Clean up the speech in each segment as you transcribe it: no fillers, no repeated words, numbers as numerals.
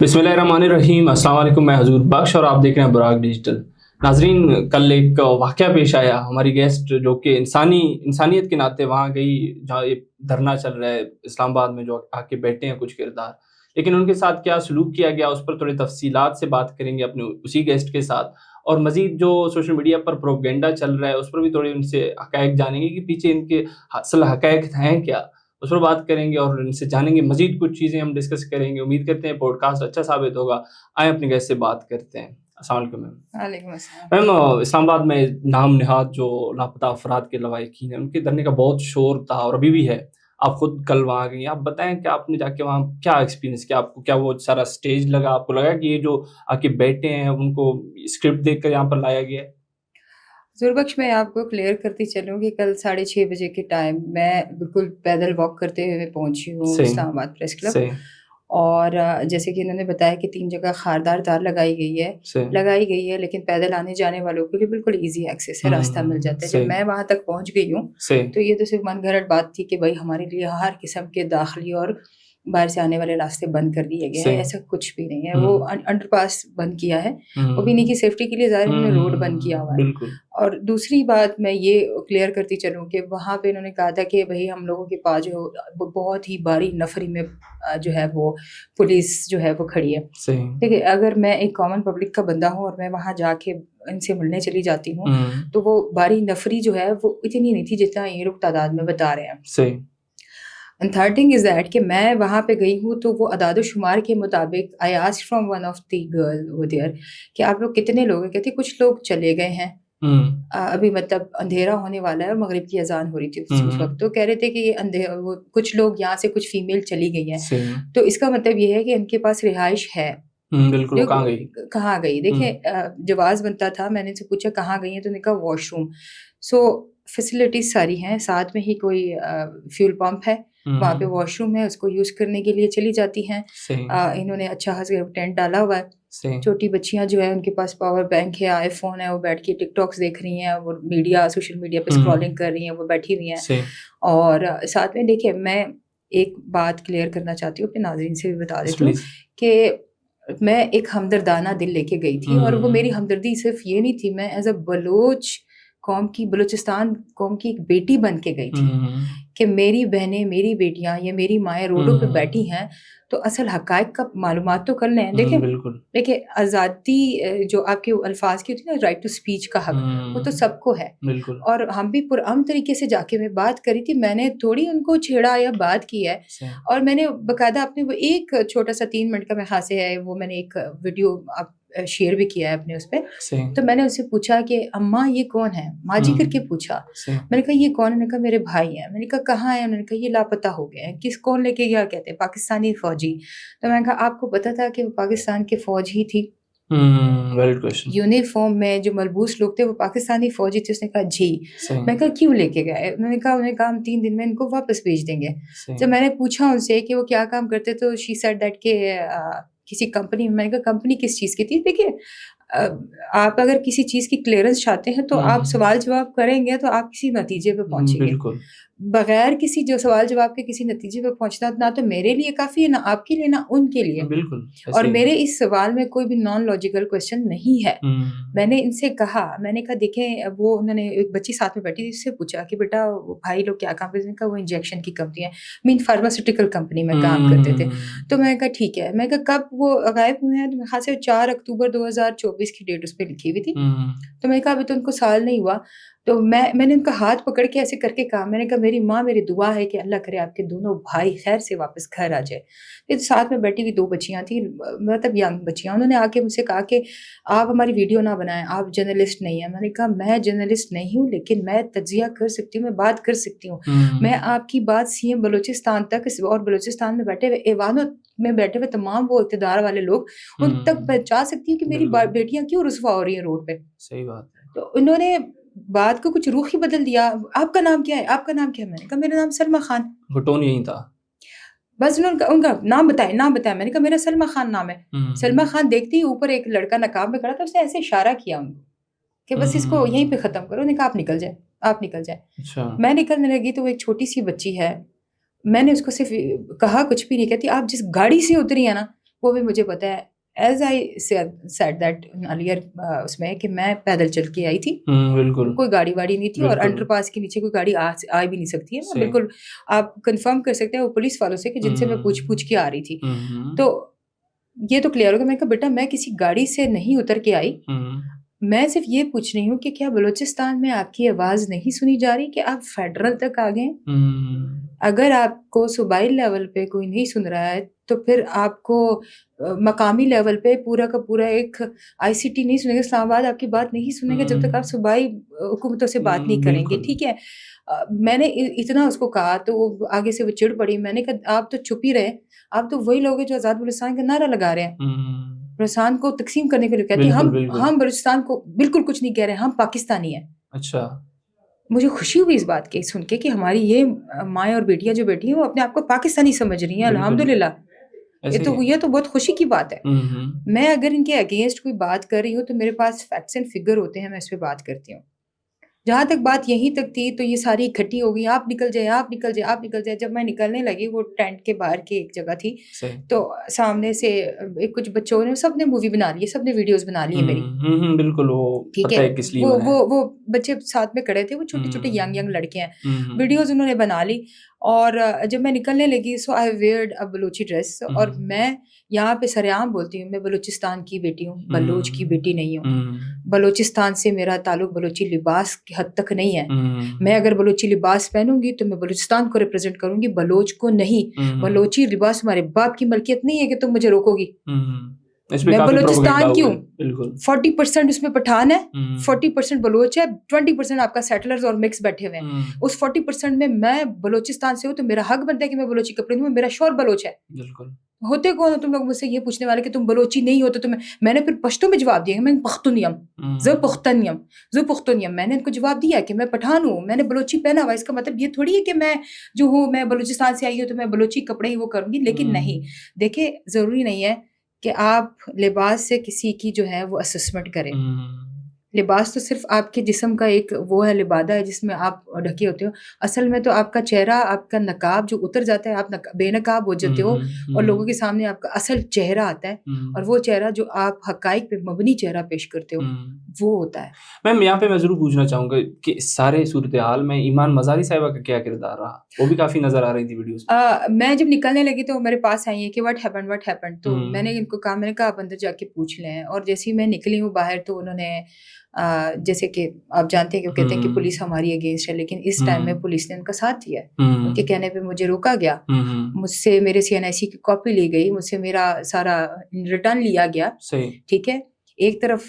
बिस्मिल्लाहिर्रहमानिर्रहीम। अस्सलाम वालेकुम। मैं हजूर बख्श और आप देख रहे हैं बुराक डिजिटल। नाजरीन, कल एक वाक़या पेश आया। हमारी गेस्ट जो कि इंसानियत के नाते वहाँ गई जहाँ ये धरना चल रहा है इस्लामाबाद में, जो आके बैठे हैं कुछ किरदार, लेकिन उनके साथ क्या सलूक किया गया उस पर थोड़ी तफसीलात से बात करेंगे अपने उसी गेस्ट के साथ। और मज़ीद जो सोशल मीडिया पर प्रोपेगेंडा चल रहा है उस पर भी थोड़ी उनसे हक़ाइक़ जानेंगे कि पीछे इनके असल हक़ाइक़ हैं क्या, उस पर बात करेंगे और इनसे जानेंगे। मज़ीद कुछ चीज़ें हम डिस्कस करेंगे। उम्मीद करते हैं पॉडकास्ट अच्छा साबित होगा। आएँ अपने गेस्ट से बात करते हैं। अस्सलाम वालेकुम मैम। वालेकुम अस्सलाम। मैम, इस्लामाबाद में नाम नहाद जो लापता अफराद के लवाहिकीन हैं, उनके धरने का बहुत शोर था और अभी भी है। आप खुद कल वहाँ गई, आप बताएँ कि आपने जाके वहाँ क्या एक्सपीरियंस किया? आपको क्या वो सारा स्टेज लगा? आपको लगा कि ये जो आके बैठे हैं उनको स्क्रिप्ट देकर यहाँ पर लाया गया है? ज़ुरबख्श, मैं आपको क्लियर करती चलूँ कि कल 6:30 बजे के टाइम मैं बिल्कुल पैदल वॉक करते हुए पहुँची हूँ सही, इस्लामाबाद प्रेस क्लब। सही, और जैसे कि इन्होंने बताया कि 3 जगह खारदार तार सही। लगाई गई है, लेकिन पैदल आने-जाने वालों के लिए बिल्कुल ईज़ी एक्सेस है, रास्ता मिल जाता है। जब सही, मैं वहाँ तक पहुँच गई हूँ, सही। तो ये तो सिर्फ़ मनगढ़ंत बात थी कि भई हमारे लिए हर किस्म के दाखिली और बाहर से आने वाले रास्ते बंद कर दिए गए हैं, सही। ऐसा कुछ भी नहीं है। वो हुँ, अंडरपास बंद किया है, वो भी इन्हीं हुँ, की सेफ्टी के लिए, ज़ाहिर है उन्होंने रोड बंद किया हुआ है। बिल्कुल। और दूसरी बात मैं ये क्लियर करती चलूँ कि वहाँ पे इन्होंने कहा था कि भई हम लोगों के पास जो बहुत ही भारी नफ़री में जो है वो पुलिस जो है वो खड़ी है। सही। देखिए, अगर मैं एक कॉमन पब्लिक का बंदा हूँ और मैं वहाँ जाके इनसे मिलने चली जाती हूँ, हुँ, तो वो भारी नफ़री जो है वो इतनी नहीं थी जितना ये लोग तादाद में बता रहे हैं। सही। And third thing is that कि मैं वहाँ पे गई हूँ तो वो अदाद-ओ-शुमार के मुताबिक I asked from one of the girl over there कि आप लोग कितने लोग हैं? कहती कुछ लोग चले गए हैं। हुँ, अभी मतलब अंधेरा होने वाला है और मगरिब की अज़ान हो रही थी उस हुँ, वक़्त। तो कह रहे थे कि ये वो कुछ लोग यहाँ से कुछ फीमेल चली गई हैं। सही। तो इसका मतलब ये है कि इनके पास रिहाइश है। बिल्कुल, वो जो कहाँ गई? कहाँ गई? हुँ, देखिए, जवाज़ बनता था, मैंने इनसे पूछा कहाँ गई हैं? तो उन्होंने कहा वॉशरूम। सो फैसिलिटीज़ सारी हैं, साथ में ही कोई फ्यूल पंप है, वहाँ पे हुँ, वॉशरूम है, उसको यूज़ करने के लिए चली जाती हैं। सही, इन्होंने अच्छा खासा टेंट डाला हुआ है। सही। छोटी बच्चियाँ जो हैं उनके पास पावर बैंक है, आईफ़ोन है, वो बैठ के टिकटॉक्स देख रही हैं, वो सोशल मीडिया पे हुँ, स्क्रॉलिंग कर रही हैं, वो बैठी हुई हैं। सही। और साथ में देखिए, मैं एक बात क्लियर करना चाहती हूँ, अपने नाज़रीन से भी बता यस देती हूँ प्लीज़। कि मैं एक हमदर्दाना दिल लेके गई थी और वो मेरी हुँ, हमदर्दी सिर्फ़ ये नहीं थी, मैं एज़ अ बलूचिस्तान कौम की एक बेटी बन के गई थी। हुँ, कि मेरी बहनें, मेरी बेटियाँ या मेरी माएँ रोडों पे बैठी हुँ, हैं, तो असल हक़ाइक़ का मालूमात तो कर लें। देखिए बिल्कुल। देखिए, आज़ादी जो आपके अल्फ़ाज़ की होती है ना, राइट टू स्पीच का हक़, वो तो हुँ, सबको है। बिल्कुल, और हम भी पुरअमन तरीके से जाके मैं बात करी थी, मैंने थोड़ी उनको छेड़ा या बात की है। सही, और मैंने बाकायदा अपने वो एक छोटा-सा 3 मिनट का मेरे ख़्याल से है, वो मैंने एक वीडियो शेयर भी किया है अपने उस पे। सही। तो मैंने उनसे पूछा कि अम्मा ये कौन है? माँ जी करके हुँ, पूछा। सही। मैंने कहा ये कौन है? उन्होंने कहा मेरे भाई हैं। मैंने कहा कहाँ हैं? उन्होंने कहा ये लापता हो गए हैं। कौन लेके गया? कहते हैं पाकिस्तानी फ़ौजी। तो मैंने कहा आपको पता था कि वो पाकिस्तान की फ़ौज ही थी? Valid question. यूनिफ़ॉर्म में जो मलबूस लोग थे वो पाकिस्तानी फ़ौजी थे? उसने कहा जी। सही, मैंने कहा क्यों लेके गए? उन्होंने कहा हम 3 दिन में इनको वापस भेज देंगे। सही। जब मैंने पूछा उनसे कि वो क्या काम करते, तो शी सेड दैट कि किसी कंपनी में। मैंने कहा कंपनी किस चीज़ की थी? देखिए, अ, आप अगर किसी चीज़ की क्लीयरेंस चाहते हैं तो आप हुँ, सवाल-जवाब करेंगे तो आप किसी नतीजे पे पहुँचेंगे। बिल्कुल, बगैर किसी जो सवाल-जवाब के किसी नतीजे पे पहुँचना ना तो मेरे लिए काफ़ी है, ना आपके लिए, ना उनके लिए। बिल्कुल, और ऐसे ही है। मेरे इस सवाल में कोई भी नॉन लॉजिकल क्वेश्चन नहीं है। हुँ, मैंने इनसे कहा, मैंने कहा देखें, वो उन्होंने एक बच्ची साथ में बैठी थी, उससे पूछा कि बेटा वो भाई लोग क्या काम करते हैं? वो इंजेक्शन की कंपनी है, मीन फार्मास्यूटिकल कंपनी में काम करते थे। तो मैंने कहा ठीक है। मैंने कहा कब वो गायब हुए हैं? तो मेरे ख़्याल से 4 अक्टूबर 2024 की डेट उस पे लिखी हुई थी। हुँ, तो मैंने कहा अभी तो उनको साल नहीं हुआ। तो मैंने उनका हाथ पकड़ के ऐसे करके कहा, मैंने कहा मेरी माँ, मेरी दुआ है कि अल्लाह करे आपके दोनों भाई ख़ैर से वापस घर आ जाए। फिर साथ में बैठी हुई 2 बच्चियाँ थी, मतलब यंग बच्चियाँ। उन्होंने आके मुझसे कहा कि आप हमारी वीडियो ना बनाएँ, आप जर्नलिस्ट नहीं हैं। मैंने कहा मैं जर्नलिस्ट नहीं हूँ, लेकिन मैं तज्ज़िया कर सकती हूँ, मैं बात कर सकती हूँ। मैं हुँ, आपकी बात सीएम बलूचिस्तान तक और बलूचिस्तान में बैठे हुए ऐवानों में बैठे हुए तमाम वो इक़्तिदार वाले लोग, उन तक हुँ, पहुँचा सकती हूँ कि मेरी बिल्कुल, बेटियाँ क्यों रुसवा हो रही हैं रोड पे। सही बात है। तो उन्होंने बात को कुछ रुख ही बदल दिया। आपका नाम क्या है? आपका नाम क्या है? मैंने कहा मेरा नाम सलमा खान। वो टोन यही था। बस उन्होंने उनका नाम बताया। मैंने कहा मेरा सलमा खान नाम है। सलमा हुँ, खान देखते ही ऊपर एक लड़का नकाब में खड़ा था, उसने ऐसे इशारा किया उनको कि बस इसको यहीं पे हुँ, ख़त्म करो। उन्होंने कहा आप निकल जाएँ। अच्छा, मैं निकलने लगी तो वो एक छोटी-सी बच्ची है, मैंने उसको सिर्फ़ कहा कुछ भी नहीं, कहती आप जिस गाड़ी से उतरी हैं ना, वो भी मुझे पता है। As I said that earlier उसमें कि मैं पैदल चल के आई थी। बिल्कुल, कोई गाड़ी-वाड़ी नहीं थी और बिल्कुल। अंडरपास के नीचे कोई गाड़ी आ भी नहीं सकती है। मैं सही। बिल्कुल आप कन्फर्म कर सकते हैं वो पुलिस वालों से कि जिनसे मैं पूछ-पूछ के आ रही थी। तो ये तो क्लियर हो गया। मैंने कहा बेटा मैं किसी गाड़ी से नहीं उतर के आई। मैं सिर्फ़ ये पूछ रही हूँ कि क्या बलूचिस्तान में आपकी आवाज़ नहीं सुनी जा रही कि आप फेडरल तक आ गए हैं? अगर आपको सूबाई लेवल पे कोई नहीं सुन रहा है, तो फिर आपको मकामी लेवल पे पूरा का पूरा एक आईसीटी नहीं सुनेगा, इस्लामाबाद आपकी बात नहीं सुनेगा जब तक आप सूबाई हुकूमतों से बात नहीं करेंगे, बिल्कुल। ठीक है? मैंने इतना उसको कहा तो वो आगे से वो चिढ़ पड़ी। मैंने कहा आप तो चुप ही रहे, आप तो वही लोग हैं जो आज़ाद बलूचिस्तान का नारा लगा रहे हैं। बलूचिस्तान को तक़सीम करने के लिए कहती हैं, बिल्कुल, बिल्कुल। हम बलूचिस्तान को बिल्कुल कुछ नहीं कह रहे हैं, हम पाकिस्तानी हैं। अच्छा। मुझे खुशी हुई इस बात की सुन के कि हमारी ये माएँ और बेटियाँ जो बैठी हैं वो अपने आप को पाकिस्तानी समझ रही हैं, बिल्कुल, अल्हम्दुलिल्लाह। ऐसे ही है। ये तो बहुत खुशी की बात है। हुँ। मैं अगर इनके अगेंस्ट कोई बात कर रही हूँ तो मेरे पास फैक्ट्स एंड फिगर होते हैं, मैं इस पे बात करती हूँ। जहाँ तक बात यहीं तक थी तो ये सारी इकट्ठी हो गई, आप निकल जाइए, आप निकल जाइए, आप निकल जाइए। जब मैं निकलने लगी वो टेंट के बाहर की एक जगह थी, सही। तो सामने से कुछ बच्चों ने सबने मूवी बना ली है, सबने वीडियोज़ बना ली है मेरी। बिल्कुल, वो ठीक पता है, है किस लिए बनाया है। वो बच्चे साथ में खड़े थे, वो छोटे-छोटे यंग लड़के हैं। हुँ। वीडियोज़ उन्होंने बना ली और जब मैं निकलने लगी सो आई वियर्ड अ बलूची ड्रेस और मैं यहाँ पे सरेआम बोलती हूँ, मैं बलूचिस्तान की बेटी हूँ, बलूच की बेटी नहीं हूँ। बलूचिस्तान से मेरा ताल्लुक बलूची लिबास की हद तक नहीं है। मैं अगर बलूची लिबास पहनूँगी तो मैं बलूचिस्तान को रिप्रेज़ेंट करूँगी, बलोच को नहीं। बलोची लिबास हमारे बाप की मलकियत नहीं है कि तुम मुझे रोकोगी। इसमें मैं काफ़ी प्रोपेगेंडा बलूचिस्तान की हुआ हूँ। है। बिल्कुल। 40% उसमें पठान है, 40% बलोच है, 20% आपका सेटलर्स और मिक्स बैठे हुए हैं। उस 40% में मैं बलूचिस्तान से हूँ तो मेरा हक बनता है कि मैं बलोची कपड़े दूँ, मेरा शौहर बलोच है। बिल्कुल। होते कौन हो तुम लोग मुझसे ये पूछने वाले कि तुम बलोची नहीं हो तो तुम्हें मैंने फिर पश्तो में जवाब दिया मैं पख्तूनियम, ज़ो पुख्तनियम मैंने इनको जवाब दिया कि मैं पठान हूँ, मैंने बलोची पहना हुआ। इसका मतलब ये थोड़ी है कि मैं जो हूँ मैं बलूचिस्तान से आई हूँ तो मैं बलोची कपड़े ही वो करूँगी, लेकिन नहीं। देखिए ज़रूरी नहीं है कि आप लिबास से किसी की जो है वो असेसमेंट करें। लिबास तो सिर्फ़ आपके जिस्म का एक वो है, लिबादा है जिसमें आप ढके होते हो। असल में तो आपका चेहरा, आपका नकाब जो उतर जाता है, आप बेनकाब हो जाते हो और लोगों के सामने आपका असल चेहरा आता है और वो चेहरा जो आप हक़ाइक़ पे मबनी चेहरा पेश करते हो, वो होता है। मैम यहाँ पे मैं ज़रूर पूछना चाहूँगा कि इस सारे सूरत-ए-हाल में ईमान मज़ारी साहिबा का क्या किरदार रहा? वो भी काफ़ी नज़र आ रही थी वीडियोज़ में। मैं जब निकलने लगी तो वो मेरे पास आई हैं कि व्हाट हैपेंड? तो मैंने इनको कहा, मैंने कहा आप अंदर जाके पूछ लें और जैसे ही मैं निकली हूँ बाहर तो उन्होंने जैसे कि आप जानते हैं कि वो कहते हैं कि पुलिस हमारी अगेंस्ट है, लेकिन इस टाइम में पुलिस ने उनका साथ दिया है। उनके कहने पे मुझे रोका गया, मुझसे मेरे सीएनआईसी की कॉपी ली गई, मुझसे मेरा सारा रिटर्न लिया गया, सही। ठीक है? एक तरफ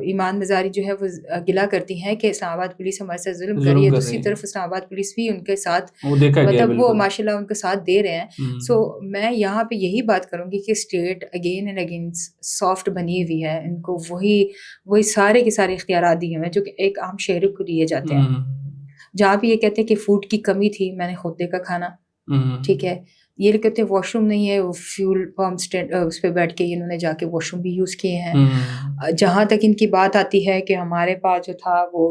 ईमान मज़ारी जो है वो गिला करती हैं कि इस्लामाबाद पुलिस हमारे साथ ज़ुल्म कर रही है, दूसरी तरफ इस्लामाबाद पुलिस भी उनके साथ वो देखा गया मतलब वो बिल्कुल। माशाल्लाह उनका साथ दे रहे हैं। सो मैं यहाँ पे यही बात करूँगी कि state again and again soft बनी हुई है, इनको वही सारे के सारे इख्तियारात दिए हुए हैं जो कि एक आम शहरी को दिए जाते हैं। जहाँ पे ये कहते हैं कि फूड की कमी थी, मैंने खुद देखा खाना, ठीक है? ये लोग कहते हैं वॉशरूम नहीं है, वो फ्यूल पंप स्टैंड उस पे बैठ के इन्होंने जाके वॉशरूम भी यूज़ किए हैं। जहाँ तक इनकी बात आती है कि हमारे पास जो था वो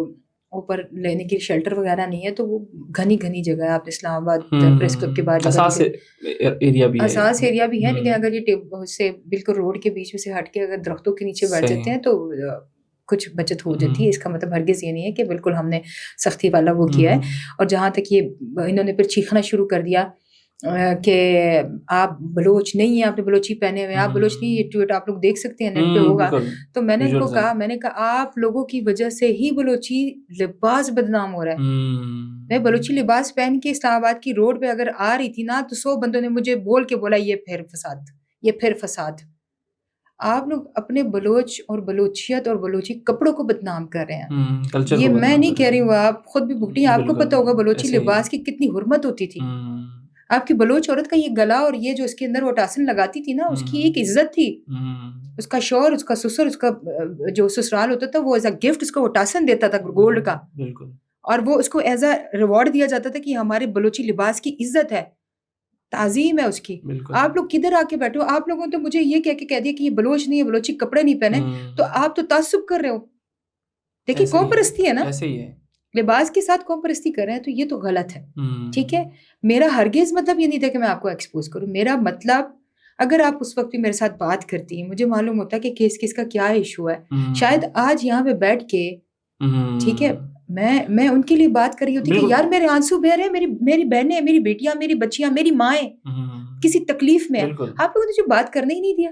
ऊपर लेने के लिए शेल्टर वगैरह नहीं है, तो वो घनी-घनी जगह है। आप इस्लामाबाद प्रेस क्लब के बाहर हसास एरिया भी है। हसास एरिया भी है, लेकिन अगर ये उससे बिल्कुल रोड के बीच में से हट के अगर दरख्तों के नीचे बैठ जाते हैं तो कुछ बचत हो जाती है। इसका मतलब हरगिज़ ये नहीं है कि बिल्कुल हमने सख्ती वाला वो किया है। और जहाँ तक ये इन्होंने फिर चीखना शुरू कर दिया कि आप बलोच नहीं हैं, आपने बलोची पहने हुए हैं, आप बलोच नहीं, ये ट्वीट आप लोग देख सकते हैं, नेट पे होगा। तो मैंने इनको कहा, मैंने कहा आप लोगों की वजह से ही बलोची लिबास बदनाम हो रहा है। मैं बलोची लिबास पहन के इस्लामाबाद की रोड पे अगर आ रही थी ना तो 100 बंदों ने मुझे बोल के बोला ये फिर फसाद। आप लोग अपने बलोच और बलोचियत और बलोची कपड़ों को बदनाम कर रहे हैं। कल्चर ये को मैं नहीं कह रही हूँ, आप खुद भी भुगती हैं, आपको पता होगा बलोची लिबास की कितनी हुर्मत होती थी। आपकी बलोच औरत का ये गला और ये जो इसके अंदर वो टासन लगाती थी ना, उसकी एक इज्जत थी। उसका शौहर, उसका ससुर, उसका जो ससुराल होता था वो एज़ अ गिफ्ट उसको वो टासन देता था गोल्ड का। बिल्कुल। और वो उसको एज़ अ रिवॉर्ड दिया जाता था कि हमारे बलोची लिबास की इज्जत है, ताज़ीम है उसकी। आप लोग किधर आके बैठे हो? आप लोगों ने तो मुझे ये कह के कह दिया कि ये बलोच नहीं है, बलोची कपड़े नहीं पहने, तो आप तो ताज्जुब कर रहे हो। देखिए कौम परस्ती है ना, ऐसे ही है। लिबास के साथ कौम परस्ती कर रहे हैं तो ये तो गलत है, ठीक है? मेरा हरगिज़ मतलब ये नहीं था कि मैं आपको एक्सपोज़ करूँ। मेरा मतलब अगर आप उस वक्त भी मेरे साथ बात करती, मुझे मालूम होता कि केस किसका क्या इशू है, शायद आज यहाँ पे बैठ के, ठीक है, मैं उनके लिए बात कर रही होती कि बिल्कुल। यार मेरे आंसू बह रहे हैं, मेरी मेरी बहनें, मेरी बेटियां, मेरी बच्चियां, मेरी माएँ किसी तकलीफ में है, बिल्कुल। आप लोगों ने जो बात करने ही नहीं दिया।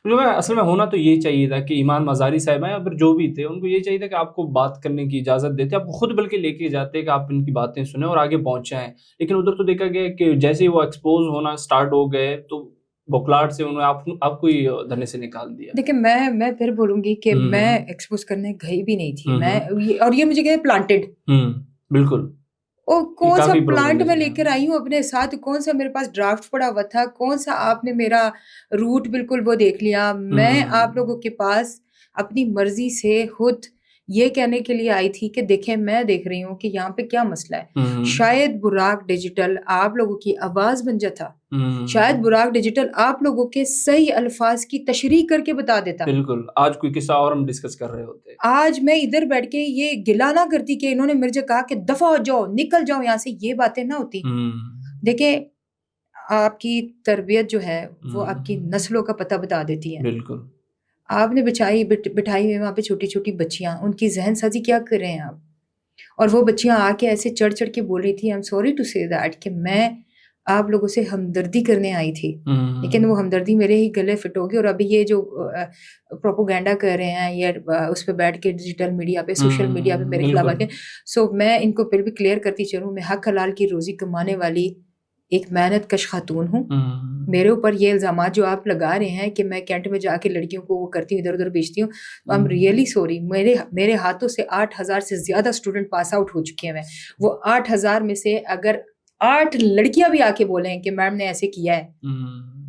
जो है असल में होना तो ये चाहिए था कि ईमान मज़ारी साहिबा या फिर जो भी थे, उनको ये चाहिए था कि आपको बात करने की इजाज़त देते, आपको खुद बल्कि लेके जाते कि आप इनकी बातें सुनें और आगे पहुँचाएँ। लेकिन उधर तो देखा गया कि जैसे ही वो एक्सपोज़ होना स्टार्ट हो गए, तो बौखलाहट से उन्होंने आपको ही धरने से निकाल दिया। देखिए, मैं फिर बोलूँगी कि हुँ, मैं हुँ। एक्सपोज़ करने गई भी नहीं थी। हुँ, मैं हुँ। ये, और ये मुझे कहते प्लांटेड, बिल्कुल। और ये कौन-सा काफ़ी प्लांट मैं प्रोपेगेंडा लेकर आई हूँ अपने साथ, कौन-सा मेरे पास ड्राफ्ट पड़ा हुआ था, कौन-सा आपने मेरा रूट बिल्कुल वो देख लिया। मैं आप हुँ, लोगों के पास अपनी मर्ज़ी से खुद ये कहने के लिए आई थी कि देखें, मैं देख रही हूँ कि यहाँ पे क्या मसला है। हुँ, शायद बुराक डिजिटल आप लोगों की आवाज़ बन जाता। शायद हुँ। बुराक डिजिटल आप लोगों के सही अल्फ़ाज़ की तशरीह करके बता देता। बिल्कुल, आज कोई किस्सा और हम डिस्कस कर रहे होते। आज मैं इधर बैठ के ये गिला ना करती कि इन्होंने मुझे कहा कि दफ़ा हो जाओ, निकल जाओ यहाँ से, ये बातें ना होती। हुँ, देखिए, आपकी तरबियत जो है, वो आपकी हुँ। नस्लों का पता बता देती है। बिल्कुल। आपने बिठाई हुई वहाँ पे छोटी-छोटी बच्चियाँ, उनकी ज़हन-साज़ी क्या कर रहे हैं आप? और वो बच्चियाँ आके ऐसे चढ़-चढ़ के बोल रही थी, I am sorry to say that, कि मैं आप लोगों से हमदर्दी करने आई थी। लेकिन वो हुँ, हमदर्दी मेरे ही गले फिट होगी, और अभी ये जो प्रोपेगेंडा कर रहे हैं, या उस पे बैठ के डिजिटल मीडिया पे, सोशल मीडिया पे मेरे खिलाफ बिल्कुल। आके, सो मैं इनको फिर भी क्लियर करती चलूँ, मैं हक हलाल की रोज़ी कमाने वाली एक मेहनत कश खातून हूँ। हुँ, मेरे ऊपर ये इल्ज़ामात जो आप लगा रहे हैं कि मैं कैंट में जाके लड़कियों को वो करती हूँ, इधर-उधर भेजती हूँ, I am hmm, really sorry. मेरे मेरे हाथों से 8,000 से ज़्यादा स्टूडेंट पास आउट हो चुके हैं। वो 8,000 में से अगर 8 लड़कियाँ भी आके बोलें कि मैम ने ऐसे किया है,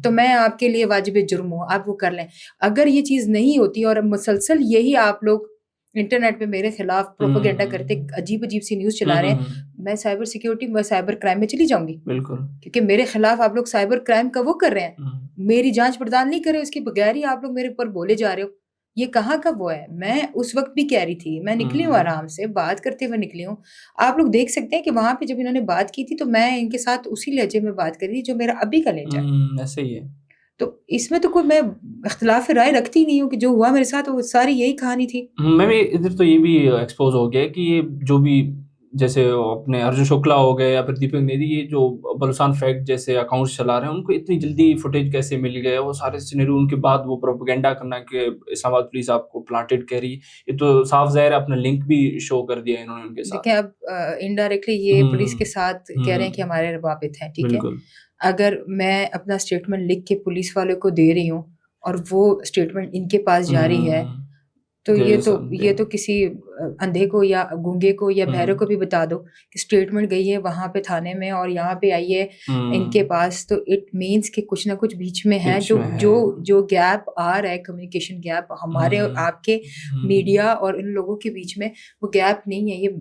तो हुँ, मैं आपके लिए वाजिब-ए-जुर्म हूँ, आप वो कर लें। अगर ये चीज़ नहीं होती और मुसलसल यही आप लोग इंटरनेट पे मेरे खिलाफ प्रोपेगेंडा करते, हुँ, अजीब-अजीब सी न्यूज़ हुँ, चला रहे हुँ, हैं, हुँ, मैं साइबर सिक्योरिटी, मैं साइबर क्राइम में चली जाऊँगी। बिल्कुल। क्योंकि मेरे खिलाफ आप लोग साइबर क्राइम का वो कर रहे हैं, हुँ, मेरी जाँच पड़ताल नहीं कर रहे, उसके बगैर ही आप लोग मेरे ऊपर बोले जा रहे हो। ये कहाँ का वो है? मैं उस वक़्त भी कह रही थी, मैं निकली हूँ हुँ, आराम से, बात करते हुए निकली हूँ। आप लोग देख सकते हैं कि वहाँ पे जब इन्होंने बात की थी, तो मैं इनके साथ उसी लहजे में बात कर रही थी जो मेरा अभी का लहजा है। ऐसे ही है। तो इसमें तो कोई मैं इख्तिलाफ़ राय रखती नहीं हूँ कि जो हुआ मेरे साथ वो सारी यही कहानी थी। मैं भी इधर तो ये भी एक्सपोज़ हो गया है कि ये जो भी जैसे अपने अर्जुन शुक्ला हो गए या फिर दीपक नेदी, ये जो बलूचिस्तान फैक्ट जैसे अकाउंट्स चला रहे हैं, उनको इतनी जल्दी फुटेज कैसे मिल गया? वो सारे सिनेरियो उनके बाद वो प्रोपेगेंडा करना कि इस्लामाबाद पुलिस आपको प्लांटेड कह रही है, ये तो साफ ज़ाहिर है अपना लिंक भी शो कर दिया इन्होंने उनके साथ। देखें, अब इनडायरेक्टली ये पुलिस के हुँ, साथ कह रहे हैं कि हुँ, हमारे रवाबित हैं, ठीक है? बिल्कुल। अगर मैं अपना स्टेटमेंट लिख के पुलिस वाले को दे रही हूँ और वो स्टेटमेंट इनके पास जा रही है, हुँ, तो गए सन पे। ये तो किसी अंधे को या गूंगे को या बहरे को हुँ, भी बता दो कि स्टेटमेंट गई है वहाँ पे थाने में और यहाँ पे आई है इनके हुँ, पास, तो इट मीन्स कि कुछ ना कुछ बीच में है, बीच जो में है। जो जो गैप आ रहा है, कम्युनिकेशन गैप हमारे और हुँ, आपके, हुँ, मीडिया और इन लोगों के बीच में, वो गैप नहीं है, ये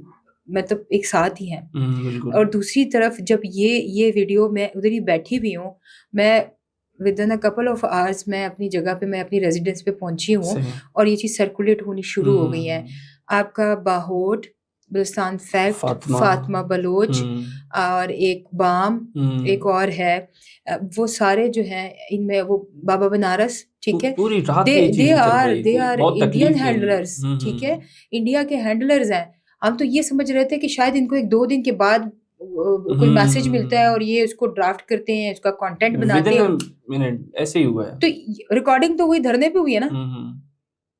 मतलब एक साथ ही हैं। बिल्कुल। और दूसरी तरफ जब ये वीडियो, मैं उधर ही बैठी हुई हूँ, मैं within a couple of hours मैं अपनी जगह पे, मैं अपनी रेज़िडेंस पे पहुँची हूँ सही। और ये चीज़ सर्कुलेट होनी शुरू हो गई है। हुँ, आपका बाहोट, बिलस्तान फैक्ट, फ़ातिमा। फ़ातिमा बलोच हुँ, और एक बाम, एक हुँ। और है, वो सारे जो हैं, इनमें वो बाबा बनारस, ठीक है? पूरी रात ये दे चीज़ें चल आर रही दे थी। आर बहुत इंडियन तकलीफ़ थी उन्हें। हैंडलर्स, ठीक है? इंडिया के हैंडलर्स हैं। हम तो ये समझ रहे थे कि शायद इनको 1-2 दिन के बाद कोई मैसेज मिलता है और हुँ, ये उसको ड्राफ्ट करते हैं, उसका कंटेंट बनाते विदिन हैं। अ मिनट ऐसे ही हुआ है। तो रिकॉर्डिंग तो हुई, धरने पे हुई है ना?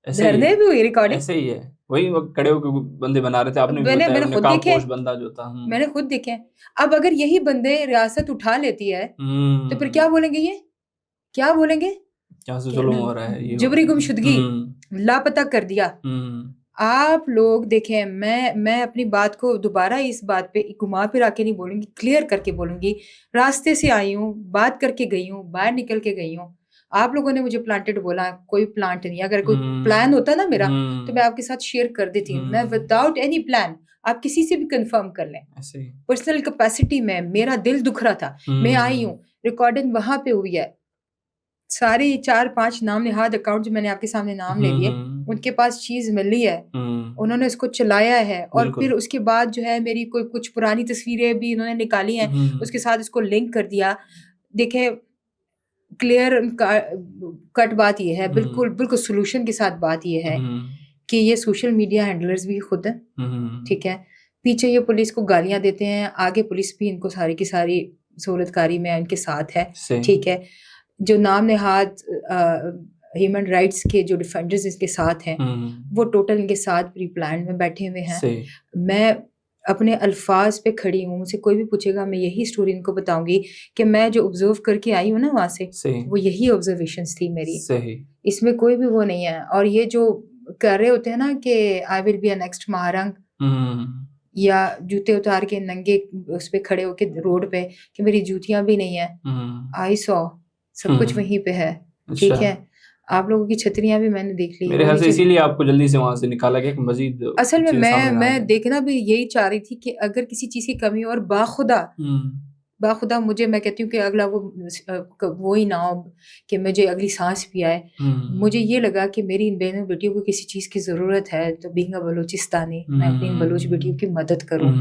ऐसे ही धरने है, पे हुई रिकॉर्डिंग। ऐसे ही है। वही वो खड़े होके बंदे बना रहे थे, आपने भी मैंने बताया मैंने वो खुद देखे नकाबपोश हैं, बंदा जो था। मैंने खुद देखे हैं। अब अगर यही बंदे रियासत उठा लेती है, तो फिर क्या हुँ, बोलेंगे ये? क्या बोलेंगे? यहाँ से कि जुल्म हो रहा है, ये हो जबरी रहा है। गुमशुदगी, लापता कर दिया। हुँ, आप लोग देखें, मैं अपनी बात को दोबारा इस बात पे घुमा फिरा के नहीं बोलूँगी, क्लियर करके बोलूँगी। रास्ते से आई हूँ, बात करके गई हूँ, बाहर निकल के गई हूँ। आप लोगों ने मुझे प्लांटेड बोला, कोई प्लांट नहीं है। अगर कोई प्लान हुँ, होता ना मेरा, तो मैं हुँ, आपके साथ शेयर कर देती। मैं हुँ, विदाउट एनी प्लान, आप किसी से भी कन्फर्म कर लें। ऐसे ही। पर्सनल कैपेसिटी में मेरा दिल दुख रहा था। मैं आई हुँ, हूँ, रिकॉर्डिंग वहाँ पे हुई है। सारे 4-5 नाम नहाद अकाउंट जो मैंने आपके सामने नाम ले लिए, हुँ, उनके पास चीज़ मिली है। हुँ, उन्होंने उसको चलाया है और फिर बिल्कुल। उसके बाद जो है मेरी कोई कुछ पुरानी तस्वीरें भी इन्होंने निकाली हैं, हुँ, उसके साथ इसको लिंक कर दिया। देखें, क्लियर कट बात ये है, हम्म, बिल्कुल बिल्कुल सोल्यूशन के साथ बात ये है हम्म, कि ये सोशल मीडिया हैंडलर्स भी खुद हैं, हम्म, ठीक है? पीछे ये पुलिस को गालियाँ देते हैं, आगे पुलिस भी इनको सारी की सारी सहूलतकारी में इनके साथ है, सही, ठीक है? जो नाम नेहाद ह्यूमन राइट्स के जो डिफेंडर्स इसके साथ हैं, वो टोटल इनके साथ प्री प्लान में बैठे हुए हैं। सही, मैं अपने अल्फाज पे खड़ी हूँ, मुझसे कोई भी पूछेगा मैं यही स्टोरी इनको बताऊंगी कि मैं जो ऑब्जर्व करके आई हूँ ना वहाँ से, सही, वो यही ऑब्जर्वेशंस थी मेरी, सही, इसमें कोई भी वो नहीं है। और ये जो कर रहे होते हैं ना कि I will be a next Mahrang, hmm, या जूते उतार के नंगे उस पे खड़े होके रोड पे कि मेरी जूतियां भी नहीं है, आई सॉ सब कुछ वहीं पे है, ठीक अच्छा, है? आप लोगों की छतरियां भी मैंने देख ली, मेरे वो ख्याल से नीचे। इसीलिए आपको जल्दी से वहां से निकाला गया कि मजीद असल में चीजें सामने ना आ मैं जाए। देखना भी यही चाह रही थी कि अगर किसी चीज की कमी हो, और बाखुदा मुझे, मैं कहती हूँ कि अगला वो ही ना हो कि मुझे अगली सांस भी आए। मुझे ये लगा कि मेरी इन बहनों बेटियों को किसी चीज़ की ज़रूरत है, तो बीइंग अ बलूचिस्तानी मैं अपनी इन बलूच बेटियों की मदद करूँ।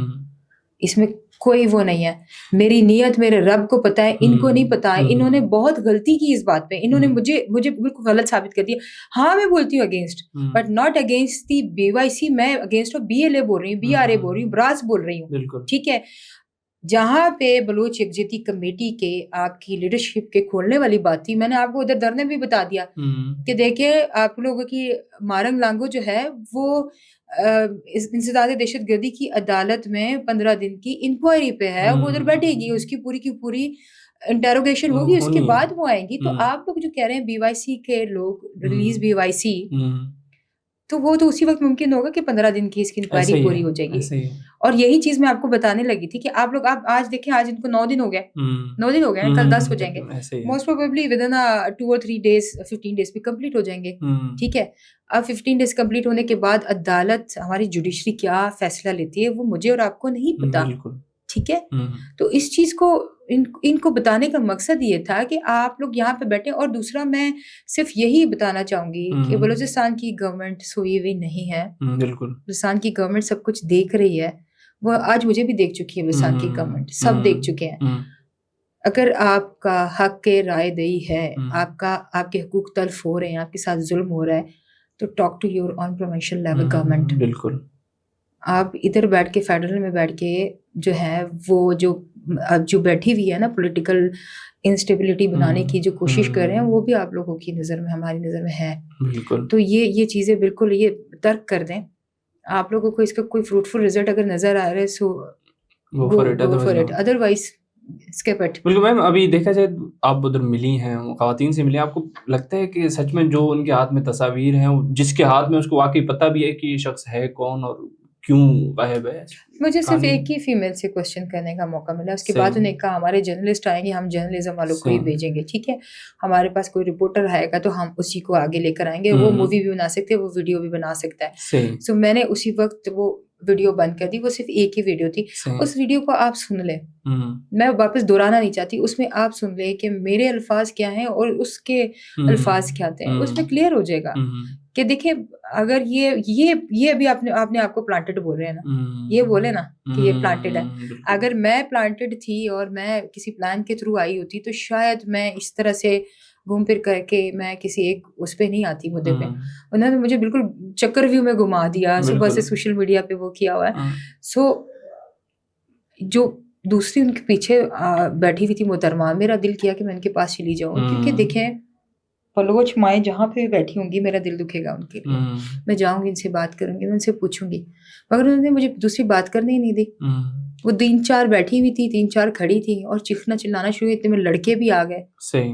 इसमें कोई वो नहीं है। मेरी नीयत मेरे रब को पता है, इनको नहीं पता है। इन्होंने बहुत गलती की इस बात पे। इन्होंने मुझे बिल्कुल गलत साबित कर दिया। हाँ, मैं बोलती हूँ against, but not against the BYC. मैं अगेंस्ट ऑफ बीएलए बोल रही हूँ, बीआरए बोल रही हूँ, ब्रास बोल रही हूँ, बिल्कुल, ठीक है? जहाँ पे बलूच यकजहती कमेटी के आपकी लीडरशिप के खोलने वाली बात थी, मैंने आपको उधर धरने भी बता दिया कि देखिए आप लोगों की मारंग लांगो जो है वो इंसदाद दहशतगर्दी की अदालत में 15 दिन की इंक्वायरी पे है, वो उधर बैठेगी, उसकी पूरी की पूरी इंटेरोगेशन होगी, उसके होनी है। बाद वो आएंगी। तो आप लोग जो कह रहे हैं बीवाईसी के लोग रिलीज बीवाईसी, तो वो तो उसी वक्त मुमकिन होगा कि 15 दिन की इसकी इंक्वायरी ऐसे ही पूरी है, हो जाएगी। ऐसे ही है। और यही चीज मैं आपको बताने लगी थी कि आप लोग, आप आज देखें, आज इनको 9 दिन हो गए, 9 दिन हो गए, कल 10 हो जाएंगे, ऐसे ही है। मोस्ट प्रोबेबली विद इन 2 और 3 डेज, 15 डेज में कंप्लीट हो जाएंगे, ठीक है? अब 15 डेज कंप्लीट होने के बाद अदालत, हमारी जुडिशरी क्या फैसला लेती है वो मुझे और आपको नहीं पता, बिल्कुल, ठीक है? तो इस चीज को इनको बताने का मकसद ये था कि आप लोग यहाँ पे बैठे। और दूसरा मैं सिर्फ यही बताना चाहूंगी कि बलूचिस्तान की गवर्नमेंट सोई हुई नहीं है। बिल्कुल, बलूचिस्तान की गवर्नमेंट सब कुछ देख रही है। वो आज मुझे भी देख चुकी है, बलूचिस्तान की गवर्नमेंट सब देख चुके हैं। अगर आपका हक के राय दही है, आपके हुकूक तल्फ हो रहे हैं, आपके साथ जुल्म हो रहा है, तो talk to your own provincial level government. बिल्कुल, आप इधर बैठ के, फेडरल में बैठ के जो है वो जो बैठी हुई है ना, पॉलिटिकल इंस्टेबिलिटी बनाने की जो कोशिश कर रहे हैं, वो भी आप लोगों की नज़र में, हमारी नज़र में है। बिल्कुल, तो ये चीज़ें बिल्कुल ये तर्क कर दें। आप लोगों को इसका कोई फ्रूटफुल रिजल्ट अगर नज़र आ रहा है, so go go for it, go for it, otherwise otherwise skip it. बिल्कुल मैम। अभी देखा जाए आप उधर मिली हैं, खवातीन से मिली हैं, आपको लगता है कि सच में जो उनके हाथ में तस्वीर हैं, जिसके हाथ में, उसको वाकई पता भी है कि ये शख्स है कौन और क्यों गायब है? मुझे सिर्फ कहानी एक ही फीमेल से क्वेश्चन करने का मौका मिला, उसके बाद सही, उन्हें कहा हमारे जर्नलिस्ट आएंगे, हम जर्नलिज्म वालों को ही सही, भेजेंगे, ठीक है? हमारे पास कोई रिपोर्टर आएगा तो हम उसी को आगे लेकर आएंगे। वो मूवी भी बना सकते हैं, वो वीडियो भी बना सकता है। सही, सो मैंने उसी वक्त वो वीडियो बंद कर दी। वो सिर्फ एक ही वीडियो थी, सही, उस वीडियो को आप सुन लें, मैं वापस दोहराना नहीं चाहती। उसमें आप सुन लें कि मेरे अल्फाज क्या हैं और उसके अल्फाज क्या थे, उसमें क्लियर हो जाएगा कि देखिए, अगर ये अभी आपने आपको प्लांटेड बोल रहे हैं ना, ये बोले ना कि ये प्लांटेड है। अगर मैं प्लांटेड थी और मैं किसी प्लान के थ्रू आई होती, तो शायद मैं इस तरह से घूम फिर करके मैं किसी एक उस पे नहीं आती, मुद्दे पे। उन्होंने मुझे बिल्कुल चक्रव्यूह में घुमा दिया, सुबह से सोशल मीडिया पे वो किया हुआ है। सो जो दूसरी उनके पीछे बैठी हुई थी मोहतरमा, मेरा दिल किया कि मैं उनके पास चली जाऊं, क्योंकि देखें, बलोच माए जहाँ पे भी बैठी होंगी, मेरा दिल दुखेगा उनके लिए। मैं जाऊंगी, इनसे बात करूंगी, मैं उनसे पूछूंगी, मगर उन्होंने मुझे दूसरी बात करने ही नहीं दी। वो 3-4 बैठी हुई थी, 3-4 खड़ी थी और चीखना चिल्लाना शुरू, इतने में लड़के भी आ गए। सही।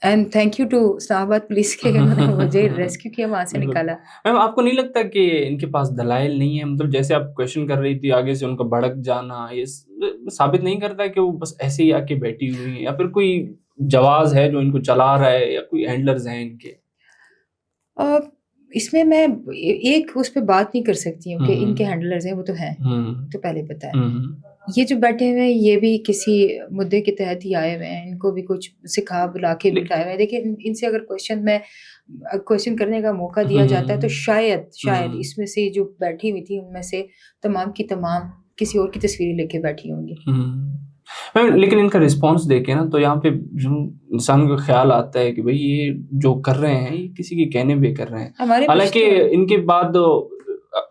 And thank you to Islamabad police के, उन्होंने मुझे रेस्क्यू किया, वहां से निकाला। मैम, आपको नहीं लगता कि इनके पास दलाइल नहीं है? मतलब जैसे आप क्वेश्चन कर रही थी, आगे से उनका भड़क जाना, ये साबित नहीं करता कि वो बस ऐसे ही आके बैठी हुई है, या फिर कोई जवाज है जो इनको चला रहा है, या कोई हैंडलर्स हैं इनके? इसमें मैं एक उस पर बात नहीं कर सकती हूँ कि इनके हैंडलर्स हैं, वो तो हैं, तो पहले पता है। ये जो बैठे हुए हैं, ये भी किसी मुद्दे के तहत ही आए हुए हैं, इनको भी कुछ सिखा बुला के बिठाए हुए हैं। देखिए, इनसे अगर क्वेश्चन करने का मौका दिया जाता है, तो शायद इसमें से जो बैठी हुई थी, उनमें से तमाम की तमाम किसी और की तस्वीरें लेके बैठी होंगी। मैम लेकिन इनका रिस्पॉन्स देखे ना तो यहाँ पे जो इंसान को ख्याल आता है कि भाई ये जो कर रहे हैं ये किसी के कहने पे कर रहे हैं। हमारे हालांकि रिश्ते इनके बाद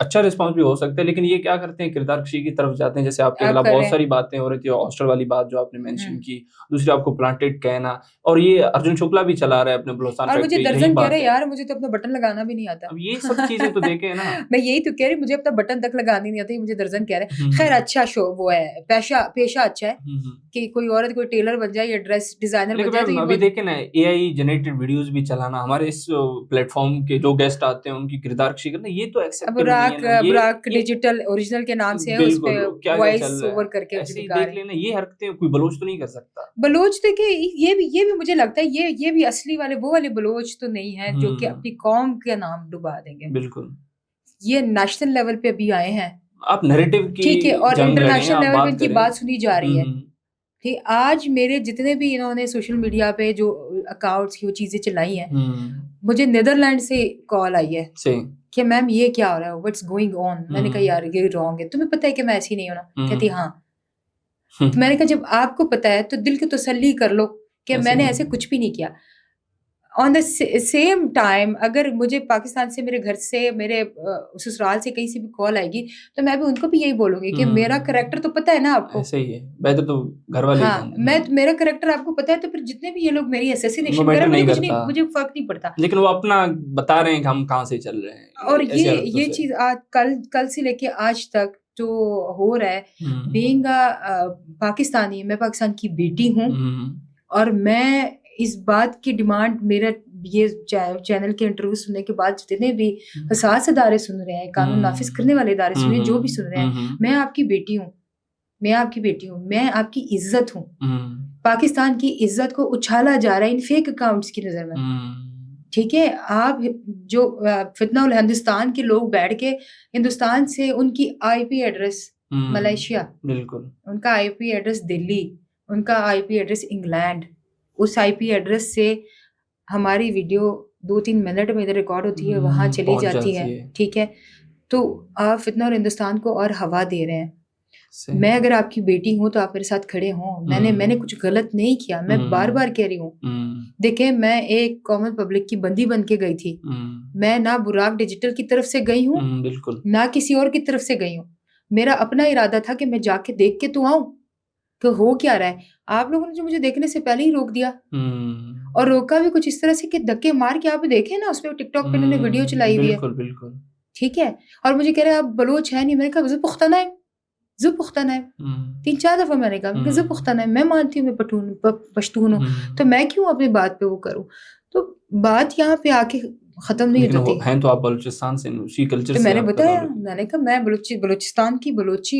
अच्छा रिस्पॉन्स भी हो सकता है, लेकिन ये क्या करते हैं किरदार कशी की तरफ जाते हैं। जैसे आपके आप खिलाफ कर बहुत रहे हैं। सारी बातें हो रही थी, हॉस्टल वाली बात जो आपने मेंशन हम्म। की, दूसरी आपको प्लांटेड कहना, और ये अर्जुन शुक्ला भी चला रहा है अपने बलोचिस्तान और फैक्ट मुझे पे, यही दर्जन कह बात रहे है। यार मुझे तो अपना बटन लगाना भी नहीं आता। अब ये सब चीजें तो देखे ना। मैं यही तो कह रही मुझे अपना बटन तक लगानी नहीं आती, मुझे दर्जन कह रहे हैं। हम्म, खैर अच्छा शो वो है, पेशा पेशा अच्छा है हम्म। कि कोई औरत कोई टेलर बन जाए या ड्रेस डिजाइनर बन लेकिन जाए तो मैम ये अभी देखे ना एआई जनरेटेड वीडियोस भी चलाना, हमारे इस प्लेटफॉर्म के जो गेस्ट आते हैं उनकी किरदारकशी करना, ये तो एक्सेप्टेबल नहीं है बुराक ना। बुराक ये डिजिटल ओरिजिनल के नाम से है, उस पे बिल्कुल क्या क्या चल वॉइस रहा ओवर है, करके ऐसे ही दिखा देख रहे हैं। लेना। ये हरकतें कोई बलोच तो नहीं कर सकता। बलोच देखिए ये भी मुझे लगता है ये भी असली वाले वो वाले बलोच तो नहीं है जो कि अपनी कौम के नाम डुबा देंगे। बिल्कुल। ये नेशनल लेवल पे अभी आए हैं, आप नैरेटिव की ठीक है, और जंग लड़ें, इंटरनेशनल आप लेवल पे बात इनकी करें। बात सुनी जा रही है। हम्म ठीक, आज मेरे जितने भी इन्होंने सोशल मीडिया पे जो अकाउंट्स की वो चीजें चलाई हैं, मुझे नीदरलैंड से कॉल आई है सही। कि मैम ये क्या हो रहा है, व्हाट्स गोइंग ऑन। मैंने कहा यार ये रॉन्ग है, तुम्हें पता है कि मैं ऐसी नहीं हूं ना। कहती हाँ। तो मैंने कहा जब आपको पता है तो दिल की तसल्ली कर लो कि ऐसे मैंने ही। ऐसे कुछ भी नहीं किया। ऑन द सेम टाइम अगर मुझे पाकिस्तान से, मेरे घर से, मेरे ससुराल से कहीं से भी कॉल आएगी तो मैं भी उनको भी यही बोलूंगी कि मेरा करेक्टर तो पता है ना आपको। ऐसे ही है, बेहतर तो घर वाले ही हाँ, होंगे। मेरा करेक्टर आपको पता है, तो फिर जितने भी ये लोग मेरी वो असैसिनेशन मैटर करें मुझे नहीं कुछ नहीं, करता, मुझे फर्क नहीं पड़ता। लेकिन वो अपना बता रहे हैं कि हम कहाँ से चल रहे हैं और ऐसी हरकतों ये से। चीज आज कल से लेके आज तक जो हो रहा है, बीइंग पाकिस्तानी, मैं पाकिस्तान की बेटी हूँ और मैं इस बात की डिमांड, मेरा ये चैनल के इंटरव्यू सुनने के बाद जितने भी हसास इदारे सुन रहे हैं, कानून नाफिज करने वाले इदारे सुन रहे हैं, जो भी सुन रहे हैं, मैं आपकी बेटी हूँ, मैं आपकी बेटी हूँ, मैं आपकी इज्जत हूँ। पाकिस्तान की इज्जत को उछाला जा रहा है इन फेक अकाउंट्स की नजर में। ठीक है, आप जो फितना उल हिंदुस्तान के लोग बैठ के हिंदुस्तान से उनकी आईपी एड्रेस मलेशिया, बिल्कुल उनका आईपी एड्रेस दिल्ली, उनका आईपी एड्रेस इंग्लैंड, उस आईपी एड्रेस से हमारी वीडियो 2-3 मिनट में इधर रिकॉर्ड होती है, वहां चली जाती है। ठीक है, तो आप फितना और हिंदुस्तान को और हवा दे रहे हैं। मैं अगर आपकी बेटी हूं तो आप मेरे साथ खड़े हों। मैंने कुछ गलत नहीं किया, मैं बार बार कह रही हूँ। देखें, मैं एक कॉमन पब्लिक की बंदी बन के गई थी। मैं ना बुराक डिजिटल की तरफ से गई हूँ, बिल्कुल ना किसी और की तरफ से गई हूँ। मेरा अपना इरादा था कि मैं जाके देख के तो आऊं कि हो क्या रहा है। आप लोगों ने जो मुझे देखने से पहले ही रोक दिया, और रोका भी कुछ इस तरह से कि धक्के मार के। आप देखें ना, उसमें टिकटॉक पे इन्होंने वीडियो चलाई हुई है। बिल्कुल। ठीक है, और मुझे कह रहे हैं आप बलोच है नहीं। मैंने कहा ज़ुब पुख्ता नाइम, ज़ुब पुख्ता नाइम। 3-4 दफा मैंने कहा ज़ुब पुख्ता नाइम, मैं मानती हूँ मैं पश्तून हूँ, तो मैं क्यों अपनी बात पे वो करूँ। तो बात यहाँ पे आके खत्म नहीं होती। हैं तो आप बलूचिस्तान से, उसी कल्चर तो से मैंने आपका बताया, ताल्लुक है। मैंने कहा मैं बलूचिस्तान की बलूची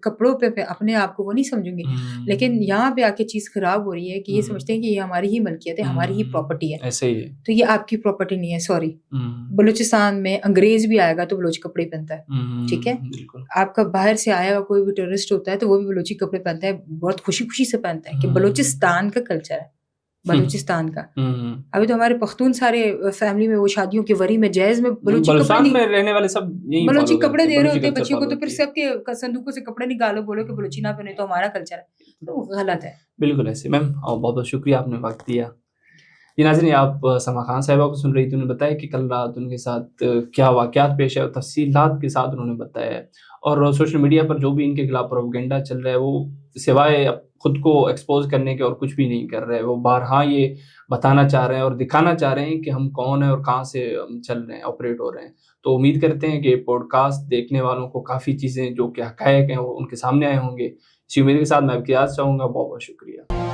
कपड़ों पे अपने आप को वो नहीं समझूंगी, लेकिन यहाँ पे आके चीज खराब हो रही है कि ये समझते हैं कि ये हमारी ही मलकियत है, हमारी ही प्रॉपर्टी है। ऐसे ही है। तो ये आपकी प्रॉपर्टी नहीं है, सॉरी। बलूचिस्तान में अंग्रेज भी आएगा तो बलूची कपड़े पहनता है। ठीक है, आपका बाहर से आया हुआ कोई भी टूरिस्ट होता है तो वो भी बलूची कपड़े पहनता है, बहुत खुशी खुशी से पहनता है कि बलूचिस्तान का कल्चर है, बलूचिस्तान का। अभी तो हमारे पख्तून सारे फैमिली में वो शादियों की वरी में जैज में बलूची कपड़े में रहने वाले सब यही बलूची follow कपड़े करते दे रहे बलूची होते हैं culture बच्चियों को, follow तो फिर होती है। सबके संदूकों से कपड़े निकालो, बोलो कि बलूची ना पहने तो हमारा कल्चर है, तो गलत है। बिल्कुल ऐसे। मैम बहुत बहुत शुक्रिया, आपने वक्त दिया। जी नाज़रीन, आप समा खान साहिबा को सुन रही थी। उन्होंने बताया कि कल रात उनके साथ क्या वाक़यात पेश आए और तफ़सीलात के साथ उन्होंने बताया है। और सोशल मीडिया पर जो भी इनके खिलाफ प्रोपेगेंडा चल रहा है वो सिवाय खुद को एक्सपोज करने के और कुछ भी नहीं कर रहे हैं। वो बारहा ये बताना चाह रहे हैं और दिखाना चाह रहे हैं कि हम कौन हैं और कहाँ से हम चल रहे हैं, ऑपरेट हो रहे हैं। तो उम्मीद करते हैं कि पॉडकास्ट देखने वालों को काफ़ी चीज़ें जो कि हक़ाइक़ हैं वो उनके सामने आए होंगे। इसी उम्मीद के साथ मैं आपकी इजाज़त चाहूँगा। बहुत बहुत शुक्रिया।